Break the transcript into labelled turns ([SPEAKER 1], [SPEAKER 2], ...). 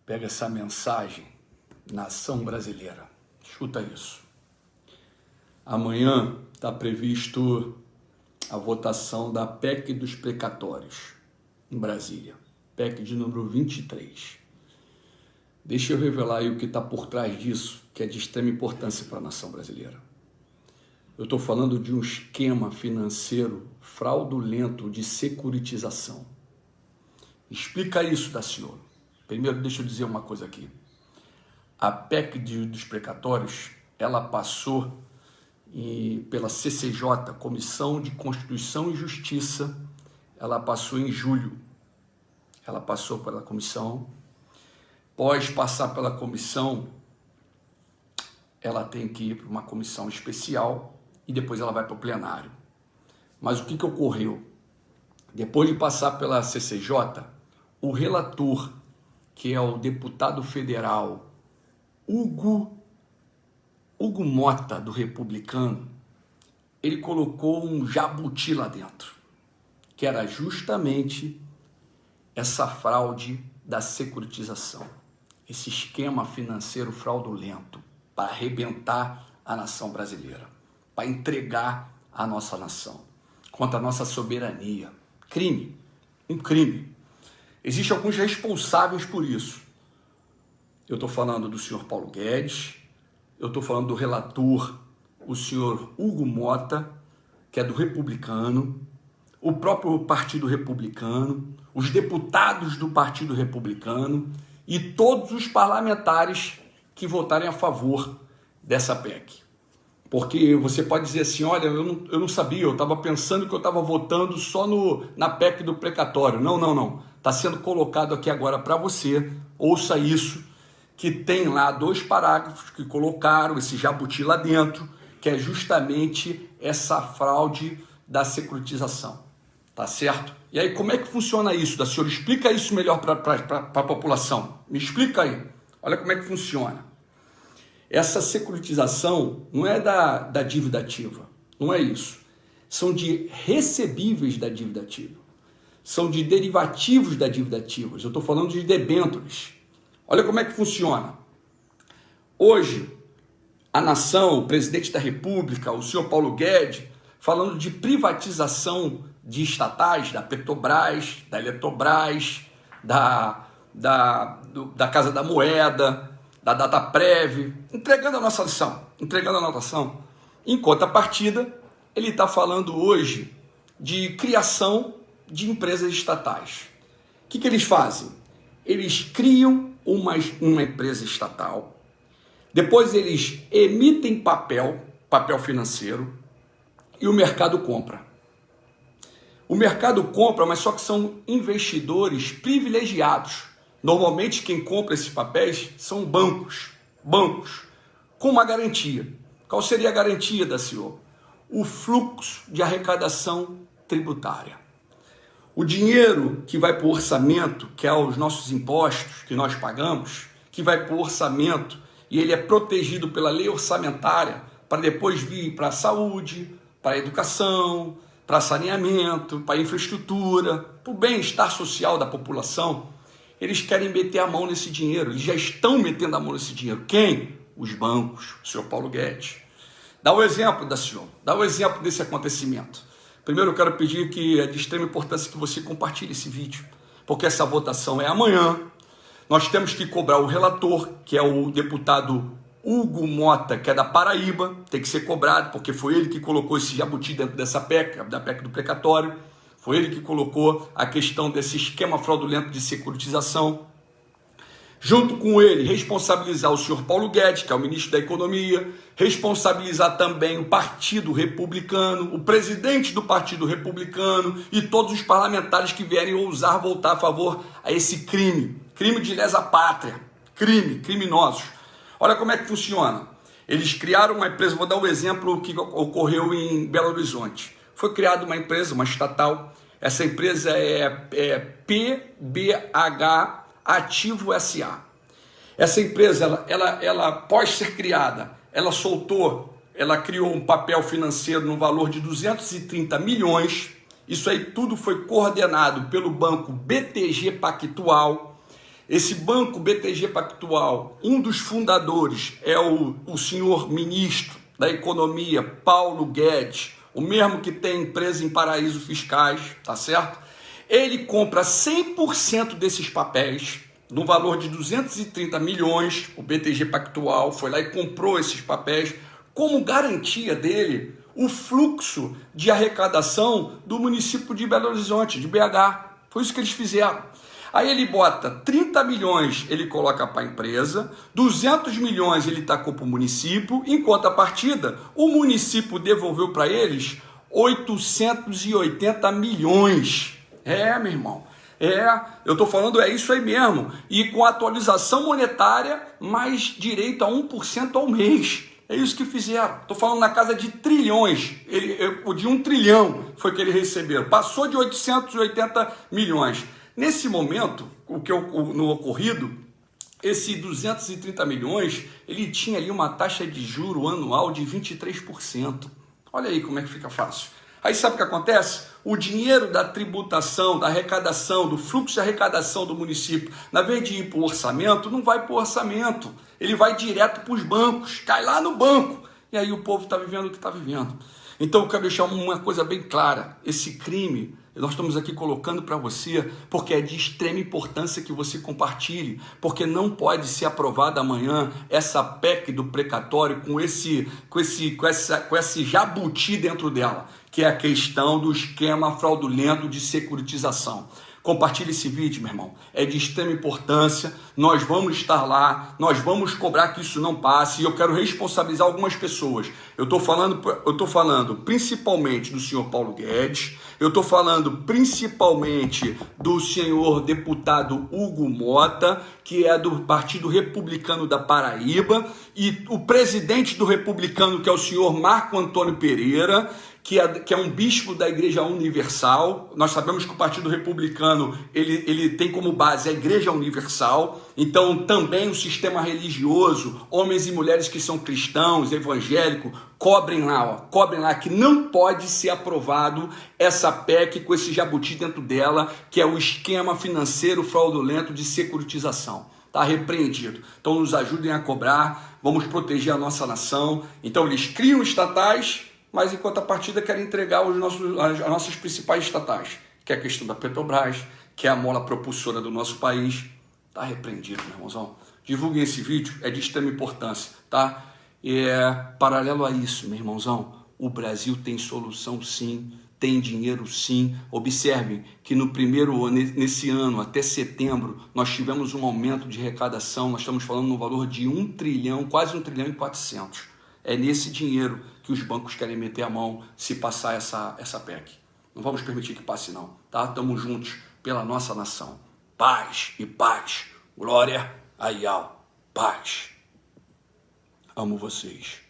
[SPEAKER 1] Pega essa mensagem, nação brasileira. Escuta isso. Amanhã está previsto a votação da PEC dos precatórios em Brasília. PEC de número 23. Deixa eu revelar aí o que está por trás disso, que é de extrema importância para a nação brasileira. Eu estou falando de um esquema financeiro fraudulento de securitização. Explica isso, Daciolo. Primeiro, deixa eu dizer uma coisa aqui. A PEC dos precatórios, ela passou pela CCJ, Comissão de Constituição e Justiça, ela passou em julho. Ela passou pela comissão. Após passar pela comissão, ela tem que ir para uma comissão especial e depois ela vai para o plenário. Mas o que ocorreu? Depois de passar pela CCJ, o relator, que é o deputado federal Hugo Mota, do Republicano, ele colocou um jabuti lá dentro, que era justamente essa fraude da securitização, esse esquema financeiro fraudulento para arrebentar a nação brasileira, para entregar a nossa nação contra a nossa soberania. Crime, um crime. Existem alguns responsáveis por isso. Eu estou falando do senhor Paulo Guedes, eu estou falando do relator, o senhor Hugo Mota, que é do Republicano, o próprio Partido Republicano, os deputados do Partido Republicano e todos os parlamentares que votarem a favor dessa PEC. Porque você pode dizer assim, olha, eu não sabia, eu estava pensando que eu estava votando só na PEC do precatório. Não. Está sendo colocado aqui agora para você, ouça isso, que tem lá 2 parágrafos que colocaram esse jabuti lá dentro, que é justamente essa fraude da securitização. Tá certo? E aí, como é que funciona isso, Daciolo? Explica isso melhor para a população. Me explica aí. Olha como é que funciona. Essa securitização não é da dívida ativa, não é isso. São de recebíveis da dívida ativa. São de derivativos da dívida ativa. Eu estou falando de debêntures. Olha como é que funciona. Hoje, a nação, o presidente da República, o senhor Paulo Guedes, falando de privatização de estatais, da Petrobras, da Eletrobras, da Casa da Moeda, da Dataprev, entregando a nossa nação. Em contrapartida, ele está falando hoje de criação de empresas estatais. O que eles fazem? Eles criam uma empresa estatal, depois eles emitem papel financeiro e o mercado compra. O mercado compra, mas só que são investidores privilegiados. Normalmente quem compra esses papéis são bancos, com uma garantia. Qual seria a garantia, Daciolo? O fluxo de arrecadação tributária. O dinheiro que vai para o orçamento, que é os nossos impostos que nós pagamos, que vai para o orçamento e ele é protegido pela lei orçamentária para depois vir para a saúde, para a educação, para saneamento, para a infraestrutura, para o bem-estar social da população. Eles querem meter a mão nesse dinheiro, eles já estão metendo a mão nesse dinheiro. Quem? Os bancos, o senhor Paulo Guedes. Dá o exemplo, Daciolo, dá o exemplo desse acontecimento. Primeiro eu quero pedir que é de extrema importância que você compartilhe esse vídeo, porque essa votação é amanhã. Nós temos que cobrar o relator, que é o deputado Hugo Mota, que é da Paraíba, tem que ser cobrado, porque foi ele que colocou esse jabuti dentro dessa PEC, da PEC do precatório. Foi ele que colocou a questão desse esquema fraudulento de securitização. Junto com ele, responsabilizar o senhor Paulo Guedes, que é o ministro da Economia, responsabilizar também o Partido Republicano, o presidente do Partido Republicano e todos os parlamentares que vierem ousar voltar a favor a esse crime de lesa pátria, criminosos. Olha como é que funciona. Eles criaram uma empresa, vou dar um exemplo que ocorreu em Belo Horizonte. Foi criada uma empresa, uma estatal. Essa empresa é PBH Ativo SA. Essa empresa, ela após ser criada, ela criou um papel financeiro no valor de 230 milhões. Isso aí tudo foi coordenado pelo banco BTG Pactual. Esse banco BTG Pactual, um dos fundadores é o senhor ministro da Economia, Paulo Guedes, o mesmo que tem empresa em paraísos fiscais, tá certo? Ele compra 100% desses papéis, no valor de 230 milhões, o BTG Pactual foi lá e comprou esses papéis, como garantia dele o fluxo de arrecadação do município de Belo Horizonte, de BH. Foi isso que eles fizeram. Aí ele bota 30 milhões, ele coloca para a empresa, 200 milhões ele tacou para o município, em contrapartida, o município devolveu para eles 880 milhões. Meu irmão. Eu estou falando, é isso aí mesmo. E com atualização monetária, mais direito a 1% ao mês. É isso que fizeram. Estou falando na casa de trilhões. De 1 trilhão foi que ele recebeu. Passou de 880 milhões. Nesse momento, no ocorrido, esse 230 milhões, ele tinha ali uma taxa de juro anual de 23%. Olha aí como é que fica fácil. Aí sabe o que acontece? O dinheiro da tributação, da arrecadação, do fluxo de arrecadação do município, na vez de ir para o orçamento, não vai para o orçamento. Ele vai direto para os bancos, cai lá no banco. E aí o povo está vivendo o que está vivendo. Então eu quero deixar uma coisa bem clara. Esse crime, nós estamos aqui colocando para você, porque é de extrema importância que você compartilhe, porque não pode ser aprovada amanhã essa PEC do precatório com esse jabuti dentro dela, que é a questão do esquema fraudulento de securitização. Compartilhe esse vídeo, meu irmão. É de extrema importância. Nós vamos estar lá. Nós vamos cobrar que isso não passe. E eu quero responsabilizar algumas pessoas. Eu estou falando principalmente do senhor Paulo Guedes. Eu estou falando principalmente do senhor deputado Hugo Mota, que é do Partido Republicano da Paraíba, e o presidente do Republicano, que é o senhor Marco Antônio Pereira, que é um bispo da Igreja Universal. Nós sabemos que o Partido Republicano ele tem como base a Igreja Universal, então também o sistema religioso, homens e mulheres que são cristãos, evangélicos, cobrem lá que não pode ser aprovado essa PEC com esse jabuti dentro dela, que é o esquema financeiro fraudulento de securitização. Está repreendido. Então nos ajudem a cobrar, vamos proteger a nossa nação. Então eles criam estatais, mas em contrapartida querem entregar as nossas principais estatais, que é a questão da Petrobras, que é a mola propulsora do nosso país. Está repreendido, meu irmãozão. Divulguem esse vídeo, é de extrema importância, tá? Paralelo a isso, meu irmãozão, o Brasil tem solução sim, tem dinheiro sim. Observem que nesse ano, até setembro, nós tivemos um aumento de arrecadação, nós estamos falando no valor de 1 trilhão, quase 1 trilhão e 400. É nesse dinheiro que os bancos querem meter a mão se passar essa PEC. Não vamos permitir que passe não, tá? Estamos juntos pela nossa nação. Paz e paz. Glória a Yahweh. Paz. Amo vocês.